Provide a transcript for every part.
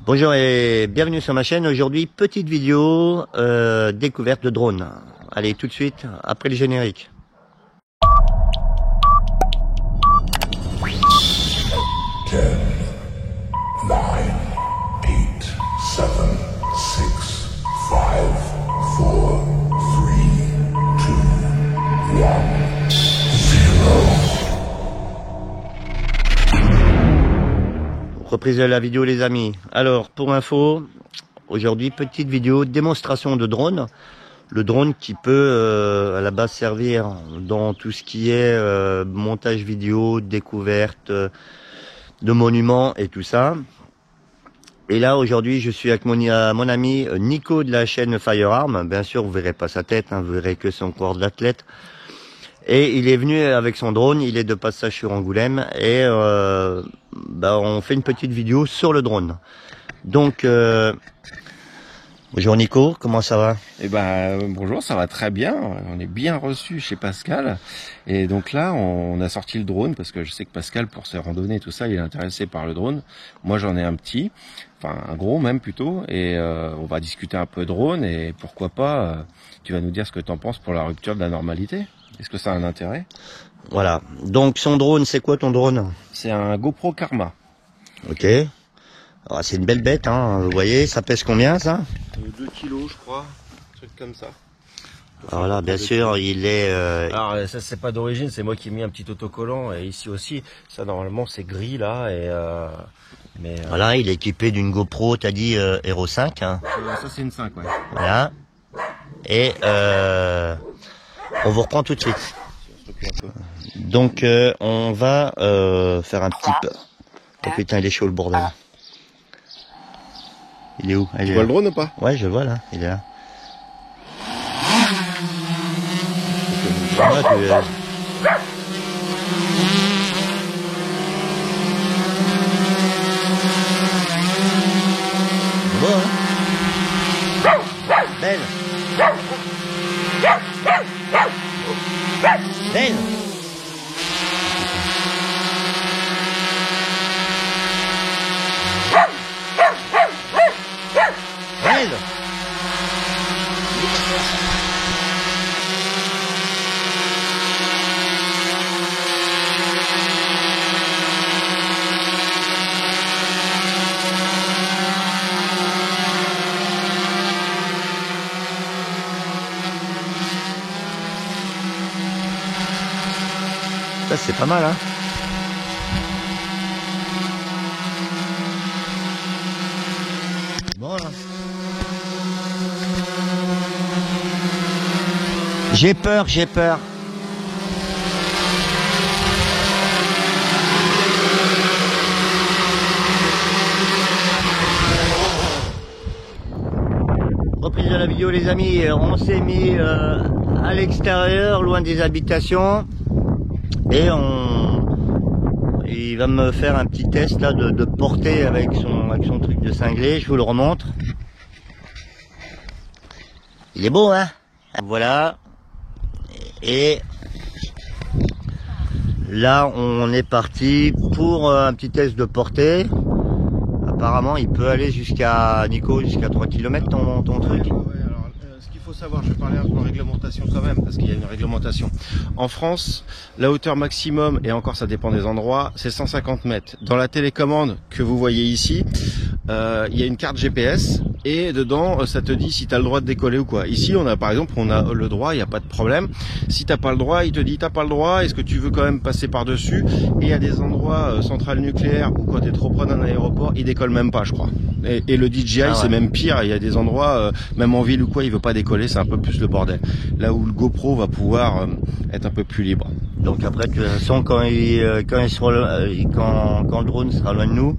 Bonjour et bienvenue sur ma chaîne. Aujourd'hui, petite vidéo découverte de drone. Allez, tout de suite, après le générique. Ten, 9, 8, 7, 6, 5, 4, 3, 2, 1, 0. Reprise de la vidéo les amis. Alors pour info, aujourd'hui petite vidéo démonstration de drone. Le drone qui peut à la base servir dans tout ce qui est montage vidéo, découverte de monuments et tout ça. Et là aujourd'hui je suis avec mon ami Nico de la chaîne Firearm. Bien sûr vous verrez pas sa tête, hein, vous verrez que son corps d'athlète. Et il est venu avec son drone, il est de passage sur Angoulême et on fait une petite vidéo sur le drone. Donc, bonjour Nico, comment ça va? Eh ben bonjour, ça va très bien, on est bien reçu chez Pascal. Et donc là, on a sorti le drone parce que je sais que Pascal, pour ses randonnées, tout ça, il est intéressé par le drone. Moi j'en ai un petit, enfin un gros même plutôt, et on va discuter un peu drone et pourquoi pas, tu vas nous dire ce que tu en penses pour la rupture de la normalité. Est-ce que ça a un intérêt? Voilà, donc son drone, c'est quoi ton drone? C'est un GoPro Karma. Ok, c'est une belle bête, hein. Vous voyez, ça pèse combien ça? 2 kilos je crois, un truc comme ça. Alors là, bien sûr, il est... Alors ça c'est pas d'origine, c'est moi qui ai mis un petit autocollant, et ici aussi, ça normalement c'est gris là, et voilà, il est équipé d'une GoPro, t'as dit Hero 5, hein. Ça c'est une 5, ouais. Voilà, et on vous reprend tout de suite. Donc on va faire un petit peu... Oh putain, il est chaud le bordel. Il est où? Tu vois le drone ou pas? Ouais, je le vois là, il est là. Ah, bon, hein? Belle. Belle. Belle. Ça c'est pas mal, hein. Bon là. J'ai peur, j'ai peur. Reprise de la vidéo les amis, on s'est mis à l'extérieur, loin des habitations. Et il va me faire un petit test là de portée avec son truc de cinglé. Je vous le remontre. Il est beau, hein? Voilà. Et là, on est parti pour un petit test de portée. Apparemment, il peut aller jusqu'à, Nico, jusqu'à 3 km ton truc. Ce qu'il faut savoir, je vais parler un peu en réglementation quand même, parce qu'il y a une réglementation. En France, la hauteur maximum, et encore ça dépend des endroits, c'est 150 mètres. Dans la télécommande que vous voyez ici, il y a une carte GPS, et dedans, ça te dit si tu as le droit de décoller ou quoi. Ici, on a par exemple, on a le droit, il n'y a pas de problème. Si t'as pas le droit, il te dit t'as pas le droit, est-ce que tu veux quand même passer par-dessus? Et il y a des endroits, centrales nucléaires, où quand tu es trop près d'un aéroport, il décolle même pas, je crois. Et le DJI, c'est même pire, il y a des endroits, même en ville ou quoi, il veut pas décoller, c'est un peu plus le bordel. Là où le GoPro va pouvoir être un peu plus libre. Donc après, de toute façon, quand le drone sera loin de nous,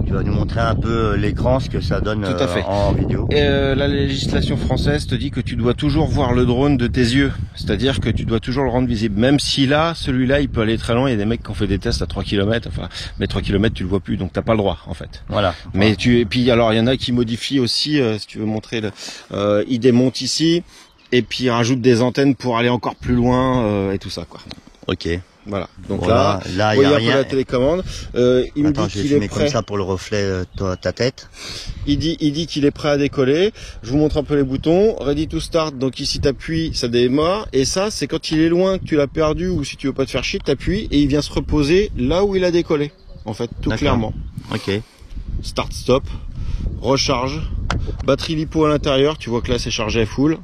tu vas nous montrer un peu l'écran, ce que ça donne Tout à fait. En vidéo. La législation française te dit que tu dois toujours voir le drone de tes yeux, c'est-à-dire que tu dois toujours le rendre visible, même si là, celui-là, il peut aller très loin. Il y a des mecs qui ont fait des tests à 3 km, enfin, mais 3 km, tu le vois plus, donc t'as pas le droit, en fait. Voilà. Mais et puis alors, il y en a qui modifient aussi, si tu veux montrer, ils démontent ici, et puis ils rajoutent des antennes pour aller encore plus loin, et tout ça, quoi. Ok. Voilà. Donc voilà, là vous il y a voyez un peu rien. la télécommande. Il me Attends, dit je vais qu'il est filmer prêt. comme ça pour le reflet ta tête. Il dit qu'il est prêt à décoller. Je vous montre un peu les boutons. Ready to start. Donc ici t'appuies, ça démarre. Et ça, c'est quand il est loin, que tu l'as perdu ou si tu veux pas te faire chier, t'appuies et il vient se reposer là où il a décollé. En fait, tout clairement. Ok. Start stop. Recharge. Batterie lipo à l'intérieur. Tu vois que là c'est chargé à full.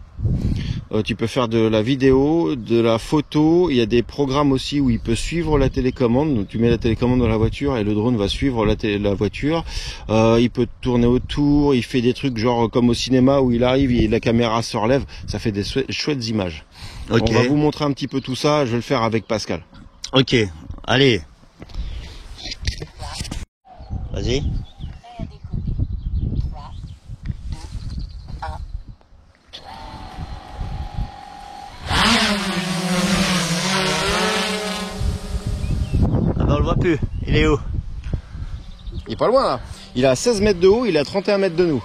Tu peux faire de la vidéo, de la photo. Il y a des programmes aussi où il peut suivre la télécommande. Donc tu mets la télécommande dans la voiture et le drone va suivre la voiture. Il peut tourner autour. Il fait des trucs genre comme au cinéma où il arrive et la caméra se relève. Ça fait des chouettes images. Ok. On va vous montrer un petit peu tout ça. Je vais le faire avec Pascal. Ok. Allez. Vas-y. Ah bah on le voit plus, il est où? Il est pas loin là. Il est à 16 mètres de haut, il est à 31 mètres de nous.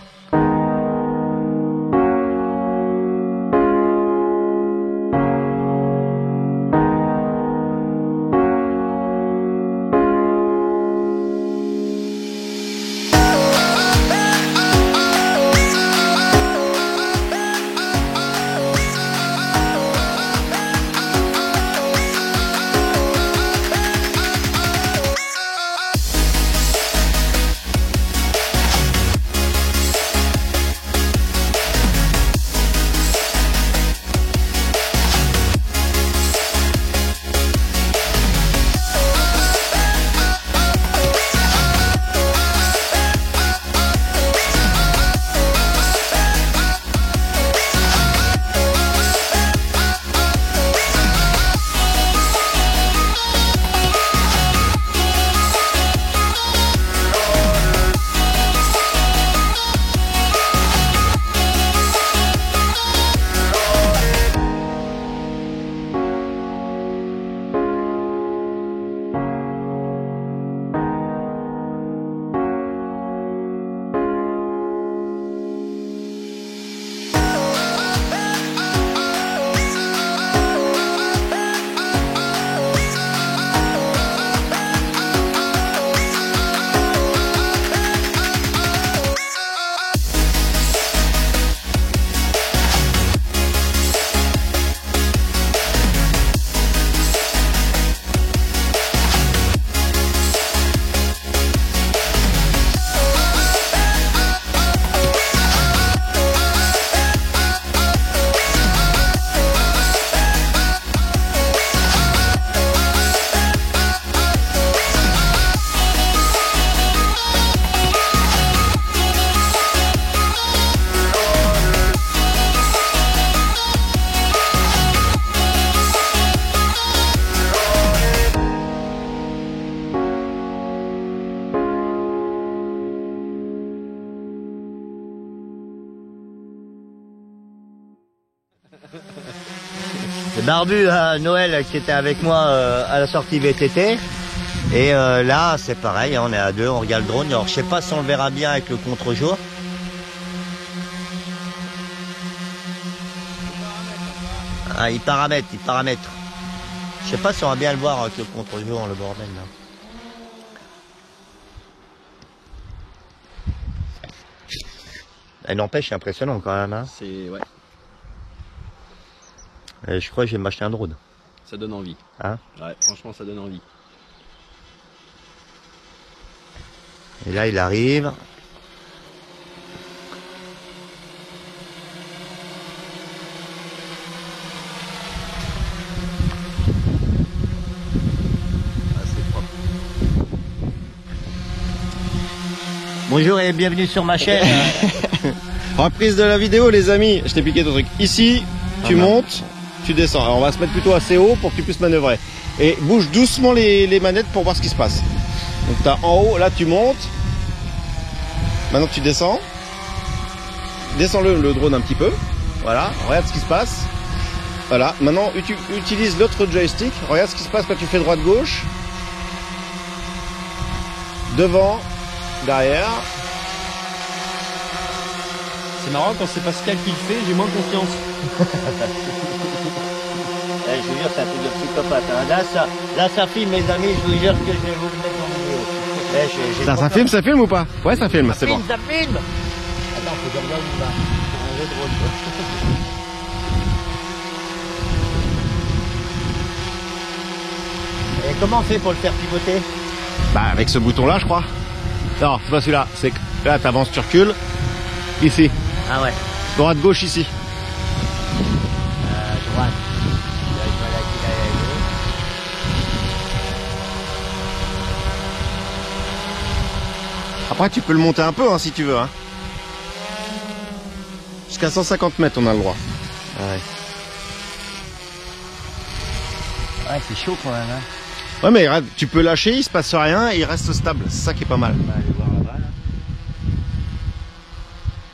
Le barbu à Noël qui était avec moi à la sortie VTT. Et là, c'est pareil, on est à deux, on regarde le drone. Alors, je sais pas si on le verra bien avec le contre-jour. Ah, il paramètre. Je sais pas si on va bien le voir avec le contre-jour, le bordel là. Elle n'empêche, c'est impressionnant quand même. Hein. C'est ouais. Je crois que je vais m'acheter un drone. Ça donne envie. Hein? Ouais, franchement, ça donne envie. Et là, il arrive. Bonjour et bienvenue sur ma chaîne. Reprise de la vidéo, les amis. Je t'ai piqué ton truc. Ici, tu montes, tu descends. Alors, on va se mettre plutôt assez haut pour que tu puisses manœuvrer. Et bouge doucement les manettes pour voir ce qui se passe. Donc, tu as en haut, là, tu montes. Maintenant, tu descends. Descends le drone un petit peu. Voilà, regarde ce qui se passe. Voilà, maintenant, utilise l'autre joystick. Regarde ce qui se passe quand tu fais droite-gauche. Devant. Derrière. C'est marrant, quand c'est Pascal qui le fait, j'ai moins confiance. Eh, je vous jure, c'est un truc de psychopathe. Hein. Là, ça filme, mes amis, je vous jure que je vais vous le mettre en vidéo. Eh, j'ai trop peur. ça filme ou pas? Ouais, ça filme, c'est bon. Ça filme. Attends, faut que je regarde où il va. C'est un jeu de rôle, quoi. Et comment on fait pour le faire pivoter? Bah, avec ce bouton-là, je crois. Non, c'est pas celui-là. C'est que là, t'avances, tu recules. Ici. Ah ouais. Droite, gauche, ici. Droite. Après, tu peux le monter un peu, hein, si tu veux. Hein. Jusqu'à 150 mètres, on a le droit. Ouais. Ouais, c'est chaud quand même. Hein. Ouais, mais regarde, tu peux lâcher, il se passe rien, et il reste stable. C'est ça qui est pas mal. On va aller voir là-bas. Là.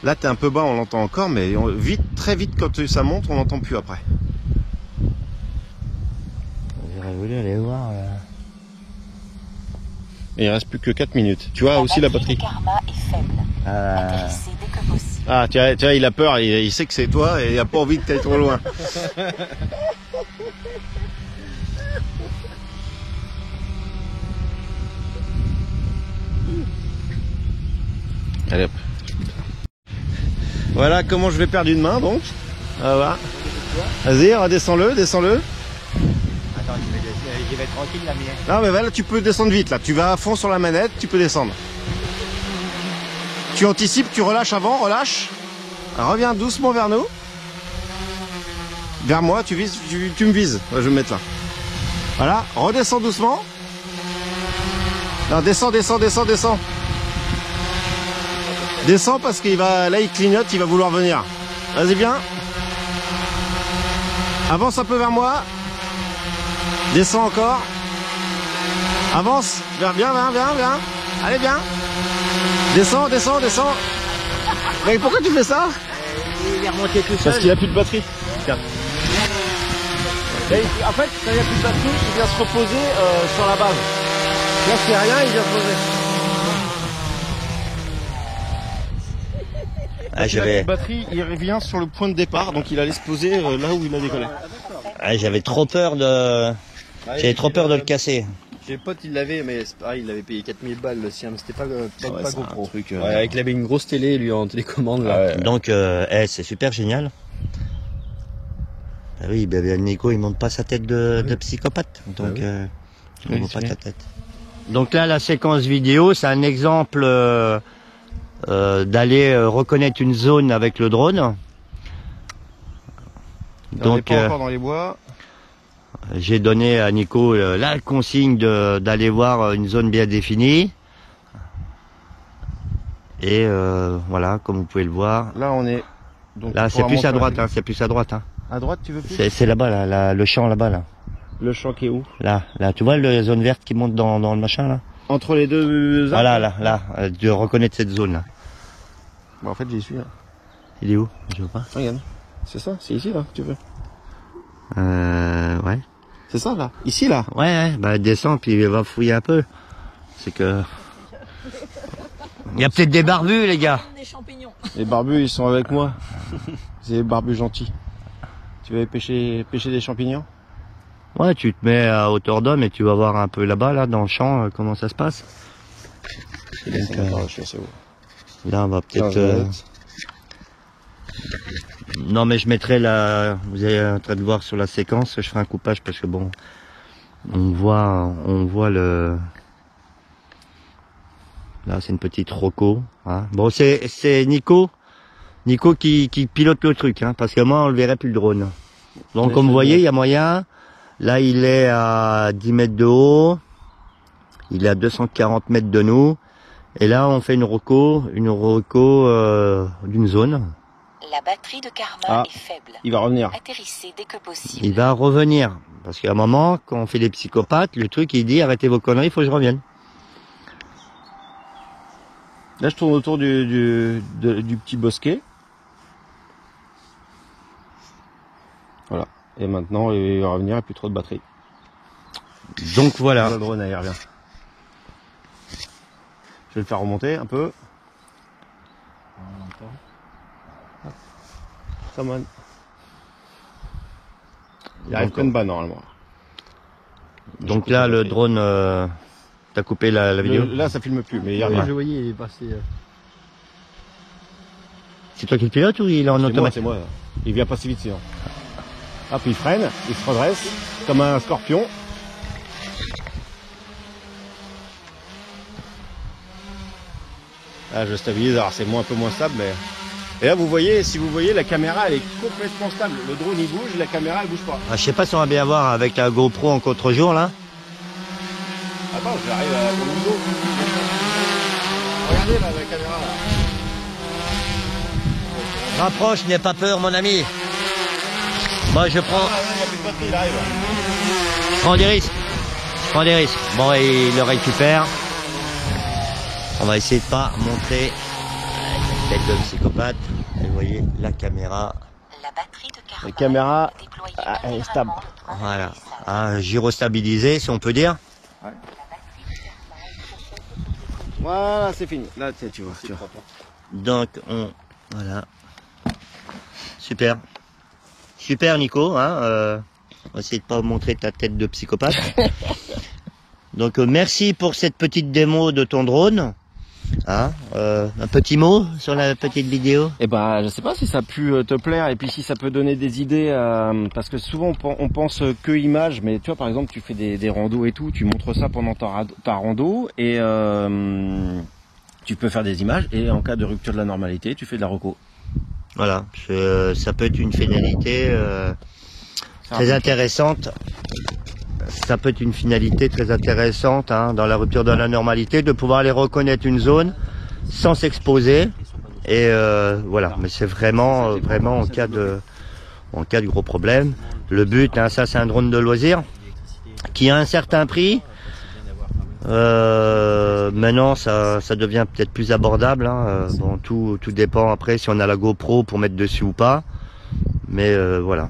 Là, t'es un peu bas, on l'entend encore, mais vite, très vite, quand ça monte, on l'entend plus après. J'aurais voulu aller voir. Et il reste plus que 4 minutes. Tu vois, aussi la batterie. Karma est faible. Atterrissez dès que possible. Ah, tu vois, il a peur, il sait que c'est toi, et il a pas envie que tu ailles trop loin. Allez hop. Voilà comment je vais perdre une main donc. Voilà. Vas-y, redescends-le, descends-le. Attends, j'y vais tranquille la mienne. Non mais voilà, tu peux descendre vite là. Tu vas à fond sur la manette, tu peux descendre. Tu anticipes, tu relâches avant, relâche. Reviens doucement vers nous. Vers moi, tu vises, tu me vises. Ouais, je vais me mettre là. Voilà, redescends doucement. Non, descends. Descends parce qu'il va, là il clignote, il va vouloir venir. Vas-y bien. Avance un peu vers moi. Descends encore. Avance. Viens. Allez, viens. Descends. Mais pourquoi tu fais ça? Il est remonté tout seul. Parce qu'il a plus de batterie. Tiens. En fait, quand il n'y a plus de batterie, il vient se reposer sur la base. Là, c'est rien, il vient se poser. Ah, Il a plus de batterie, il revient sur le point de départ, donc il allait se poser là où il a décollé. j'avais trop peur de... J'avais trop peur de le casser. J'ai pote, il l'avait, mais c'est pareil, il avait payé 4000 balles le sien, mais c'était pas GoPro. Truc, Ouais, avec il avait une grosse télé, lui, en télécommande, là. Donc, c'est super génial. Ah oui, Nico, il monte pas sa tête de psychopathe. Donc, il monte pas ta tête. Donc là, la séquence vidéo, c'est un exemple d'aller reconnaître une zone avec le drone. On n'est Donc, pas encore dans les bois. j'ai donné à Nico la consigne d'aller voir une zone bien définie. Et voilà, comme vous pouvez le voir. Là, on est. Donc, Là, on c'est pourra plus à monter droite, hein, c'est plus à droite. Hein. À droite, tu veux plus? C'est là-bas, là, le champ là-bas, là. Le champ qui est où? Là, tu vois la zone verte qui monte dans le machin, là? Entre les deux arbres. Voilà, là, de reconnaître cette zone-là. Bon, en fait, j'y suis là. Il est où? Je vois pas. Regarde. C'est ça, c'est ici là, tu veux? Ouais. C'est ça là? Ici là? Ouais, bah descends puis va fouiller un peu. C'est que... Il y a peut-être des barbus, les gars. Des champignons. Les barbus, ils sont avec moi. C'est les barbus gentils. Tu veux pêcher des champignons? Ouais, tu te mets à hauteur d'homme et tu vas voir un peu là-bas, là, dans le champ, comment ça se passe. Donc, Je suis assez haut. là, on va peut-être... Non, mais je mettrai la... Vous êtes en train de voir sur la séquence, je ferai un coupage parce que bon... On voit le... Là, c'est une petite roco. Hein. Bon, c'est Nico qui pilote le truc, hein, parce que moi, on le verrait plus le drone. Donc, comme vous voyez, il y a moyen. Là, il est à 10 mètres de haut. Il est à 240 mètres de nous. Et là, on fait une roco d'une zone. La batterie de Karma est faible. Il va revenir. Atterrissez dès que possible. Il va revenir. Parce qu'à un moment, quand on fait des psychopathes, le truc, il dit, arrêtez vos conneries, il faut que je revienne. Là, je tourne autour du petit bosquet. Voilà. Et maintenant, il va revenir, il n'y a plus trop de batterie. Donc voilà. Le drone, il revient. Je vais le faire remonter un peu. Come on. Il arrive plein de bas normalement. Donc là, le drone, t'as coupé la vidéo? Là, ça filme plus, mais Oui, je voyais, il est passé. C'est toi qui le pilote ou il est en automatique? C'est moi. Il vient passer vite, sinon. Hop, il freine, il se redresse, comme un scorpion. Là, je stabilise, alors c'est un peu moins stable, mais... Et là, vous voyez, si vous voyez, la caméra, elle est complètement stable. Le drone, il bouge, la caméra, elle bouge pas. Ah, je sais pas si on va bien voir avec la GoPro en contre-jour, là. Attends, j'arrive à ton niveau. Regardez, là, la caméra, là. Rapproche, n'aie pas peur, mon ami. Moi, je prends... Ah, il n'y a plus de batterie, il arrive. Je prends des risques. Je prends des risques. Bon, il le récupère. On va essayer de pas montrer la tête de psychopathe. Et vous voyez la caméra. La batterie de Karma La caméra, est déployée elle est stable. Voilà. Un gyrostabilisé, si on peut dire. Ouais. Voilà, c'est fini. Là, tu vois. Donc, voilà. Super. Super, Nico. Hein, on va essayer de pas montrer ta tête de psychopathe. Donc, merci pour cette petite démo de ton drone. Hein, un petit mot sur la petite vidéo? Eh ben, je sais pas si ça a pu te plaire et puis si ça peut donner des idées, parce que souvent on pense que images, mais tu vois, par exemple, tu fais des randos et tout, tu montres ça pendant ta rando et tu peux faire des images et en cas de rupture de la normalité, tu fais de la reco. Voilà, ça peut être une finalité très intéressante. Ça peut être une finalité très intéressante, hein, dans la rupture de la normalité, de pouvoir aller reconnaître une zone sans s'exposer. Et voilà, mais c'est vraiment en cas de gros problème. Le but, hein, ça c'est un drone de loisir qui a un certain prix. Maintenant, ça devient peut-être plus abordable. Hein. Bon, tout dépend après si on a la GoPro pour mettre dessus ou pas. Mais voilà.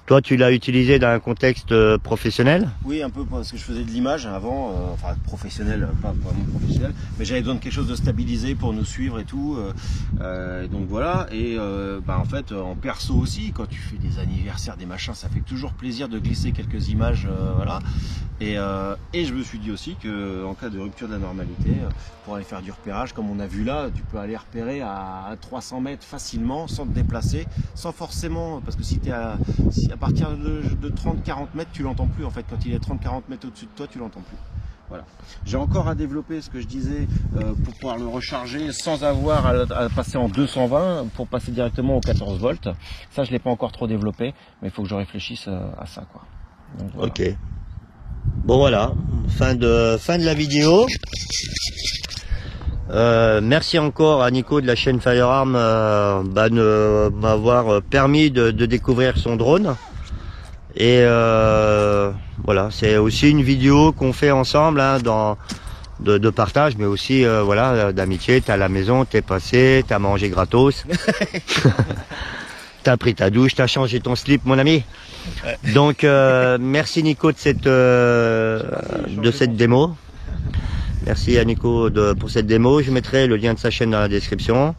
Toi, tu l'as utilisé dans un contexte professionnel? Oui, un peu parce que je faisais de l'image avant, enfin professionnel, pas vraiment professionnel, mais j'avais besoin de quelque chose de stabilisé pour nous suivre et tout. Donc voilà, et en fait en perso aussi, quand tu fais des anniversaires, des machins, ça fait toujours plaisir de glisser quelques images, voilà. Et je me suis dit aussi que en cas de rupture de la normalité, pour aller faire du repérage, comme on a vu là, tu peux aller repérer à 300 mètres facilement, sans te déplacer, sans forcément, parce que si à partir de 30-40 mètres, tu l'entends plus en fait. Quand il est 30-40 mètres au-dessus de toi, tu l'entends plus. Voilà. J'ai encore à développer ce que je disais pour pouvoir le recharger sans avoir à passer en 220 pour passer directement aux 14 volts. Ça, je l'ai pas encore trop développé, mais il faut que je réfléchisse à ça, quoi. Donc, voilà. Ok. Bon voilà, fin de la vidéo. Merci encore à Nico de la chaîne Firearm de m'avoir permis de découvrir son drone. Et voilà, c'est aussi une vidéo qu'on fait ensemble, hein, de partage, mais aussi voilà, d'amitié. T'es à la maison, t'es passé, t'as mangé gratos, t'as pris ta douche, t'as changé ton slip, mon ami. Ouais. Donc merci Nico de cette démo. Merci à Nico pour cette démo. Je mettrai le lien de sa chaîne dans la description.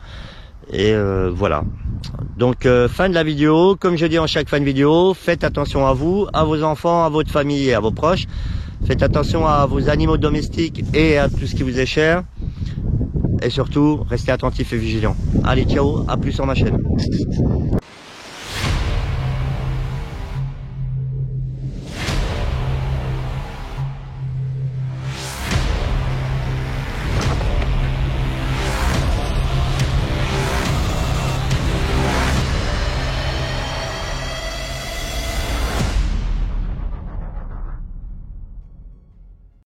Et voilà. Donc fin de la vidéo. Comme je dis en chaque fin de vidéo, faites attention à vous, à vos enfants, à votre famille et à vos proches. Faites attention à vos animaux domestiques et à tout ce qui vous est cher. Et surtout, restez attentifs et vigilants. Allez, ciao, à plus sur ma chaîne.